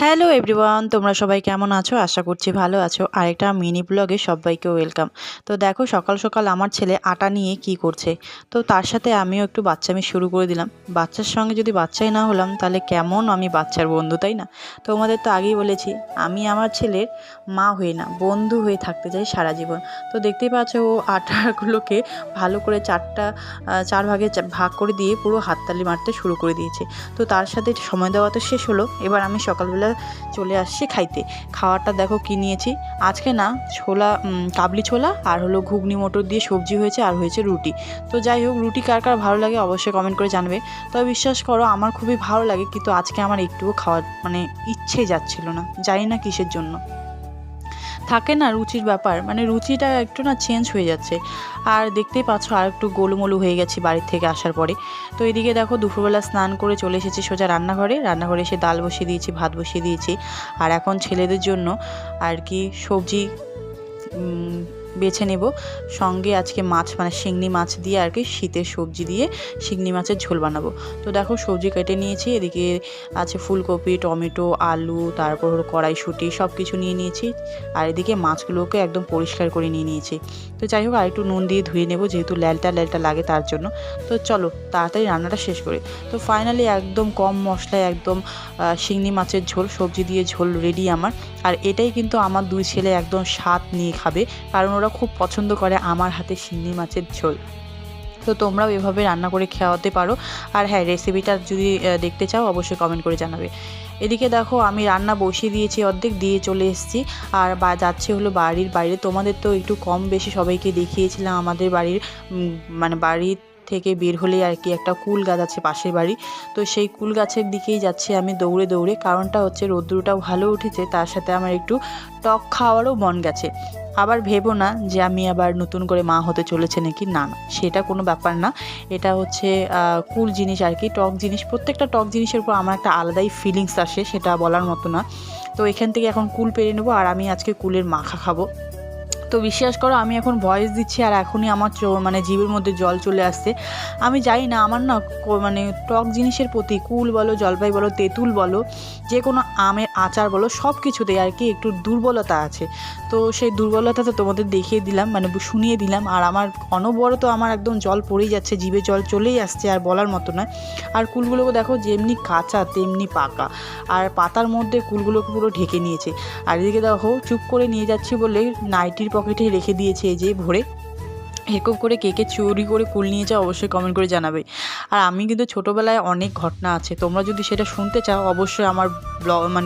Hello everyone, তোমরা সবাই কেমন আছো? আশা করছি ভালো আছো। আরেকটা মিনি ব্লগে সবাইকে ওয়েলকাম। তো দেখো সকাল সকাল আমার ছেলে আটা নিয়ে কি করছে। তো তার সাথে আমিও একটু বাচ্চামি শুরু করে দিলাম। বাচ্চার সঙ্গে যদি বাচ্চাই না হলাম তাহলে কেমন আমি বাচ্চার বন্ধু, তাই না? তোমাদের তো আগেই বলেছি আমি আমার ছেলের মা হয়ে না, বন্ধু হয়ে থাকতে চাই সারা জীবন। তো দেখতেই পাচ্ছ ও আটাগুলোকে ভালো করে চার ভাগে ভাগ করে দিয়ে পুরো হাততালি মারতে শুরু করে দিয়েছে। তো তার সাথে সময় দেওয়া তো শেষ হলো। এবার আমি সকালবেলা চলে আসছি খাইতে। খাওয়ারটা দেখো কি নিয়েছি আজকে, না ছোলা, কাবলি ছোলা আর হলো ঘুগনি মটর দিয়ে সবজি হয়েছে, আর হয়েছে রুটি। তো যাই হোক, রুটি কার কার ভালো লাগে অবশ্যই কমেন্ট করে জানবে। তবে বিশ্বাস করো আমার খুবই ভালো লাগে, কিন্তু আজকে আমার একটুও খাওয়ার ইচ্ছে যাচ্ছিল না, জানি না কিসের জন্য। থাকে না রুচির ব্যাপার, রুচিটা একটু না চেঞ্জ হয়ে যাচ্ছে। আর দেখতেই পাচ্ছ আর একটু গোলুমোলু হয়ে গেছি বাড়ির থেকে আসার পরে। তো এদিকে দেখো দুপুরবেলা স্নান করে চলে এসেছি সোজা রান্নাঘরে এসে ডাল বসিয়ে দিয়েছি, ভাত বসিয়ে দিয়েছি। আর এখন ছেলেদের জন্য আর কি সবজি বেছে নেব। সঙ্গে আজকে মাছ, শিঙনি মাছ দিয়ে আর কি শীতের সবজি দিয়ে শিঙনি মাছের ঝোল বানাবো। তো দেখো সবজি কেটে নিয়েছি, এদিকে আছে ফুলকপি, টমেটো, আলু, তারপর হলো কড়াইশুঁটি সব কিছু নিয়ে নিয়েছি। আর এদিকে মাছগুলোকে একদম পরিষ্কার করে নিয়ে নিয়েছি। তো যাই হোক, আর একটু নুন দিয়ে ধুয়ে নেব, যেহেতু ল্যালটা লাগে তার জন্য। তো চলো তাড়াতাড়ি রান্নাটা শেষ করে। তো ফাইনালি একদম কম মশলায় একদম শিঙনি মাছের ঝোল, সবজি দিয়ে ঝোল রেডি আমার। আর এটাই কিন্তু আমার দুই ছেলে একদম স্বাদ নিয়ে খাবে, কারণ ওরা খুব পছন্দ করে আমার হাতে শিঙি মাছের ঝোল। তো তোমরাও এভাবে রান্না করে খাওয়াতে পারো। আর হ্যাঁ, রেসিপিটা যদি দেখতে চাও অবশ্যই কমেন্ট করে জানাবে। এদিকে দেখো আমি রান্না বসিয়ে দিয়েছি, অর্ধেক দিয়ে চলে এসেছি। আর যাচ্ছি হলো বাড়ির বাইরে। তোমাদের তো একটু কম বেশি সবাইকে দেখিয়েছিলাম আমাদের বাড়ির বাড়ির থেকে বের হলেই আর কি একটা কুল গাছ আছে পাশের বাড়ি। তো সেই কুল গাছের দিকেই যাচ্ছি আমি দৌড়ে দৌড়ে। কারণটা হচ্ছে রোদ্দুরটাও ভালো উঠেছে, তার সাথে আমার একটু টক খাওয়ারও মন গেছে। আবার ভেবো না যে আমি আবার নতুন করে মা হতে চলেছে নাকি, না না, সেটা কোনো ব্যাপার না। এটা হচ্ছে কুল জিনিস আর কি, টক জিনিস। প্রত্যেকটা টক জিনিসের উপর আমার একটা আলাদাই ফিলিংস আসে, সেটা বলার মতো না। তো এখান থেকে এখন কুল পেরে নেবো, আর আমি আজকে কুলের মাখা খাবো। তো বিশ্বাস করো আমি এখন ভয়েস দিচ্ছি আর এখনই আমার জিভের মধ্যে জল চলে আসছে। আমি জানি না, আমার না টক জিনিসের প্রতি, কুল বলো, জলপাই বলো, তেঁতুল বলো, যে কোনো আমের আচার বলো, সব কিছুতেই আর কি একটু দুর্বলতা আছে। তো সেই দুর্বলতা তো তোমাদের দেখিয়ে দিলাম, শুনিয়ে দিলাম। আর আমার অনবরত আমার একদম জল পড়েই যাচ্ছে, জিভে জল চলেই আসছে, আর বলার মতো নয়। আর কুলগুলোকে দেখো যেমনি কাঁচা তেমনি পাকা, আর পাতার মধ্যে কুলগুলোকে পুরো ঢেকে নিয়েছে। আর এদিকে দেখো চুপ করে নিয়ে যাচ্ছি বলে নাইটির পকেটে রেখে দিয়েছে এই যে ভরে। এরকম করে কে কে চুরি করে কুল নিয়ে যাও অবশ্যই কমেন্ট করে জানাবে। আর আমি কিন্তু ছোটোবেলায় অনেক ঘটনা আছে, তোমরা যদি সেটা শুনতে চাও অবশ্যই আমার ব্লগ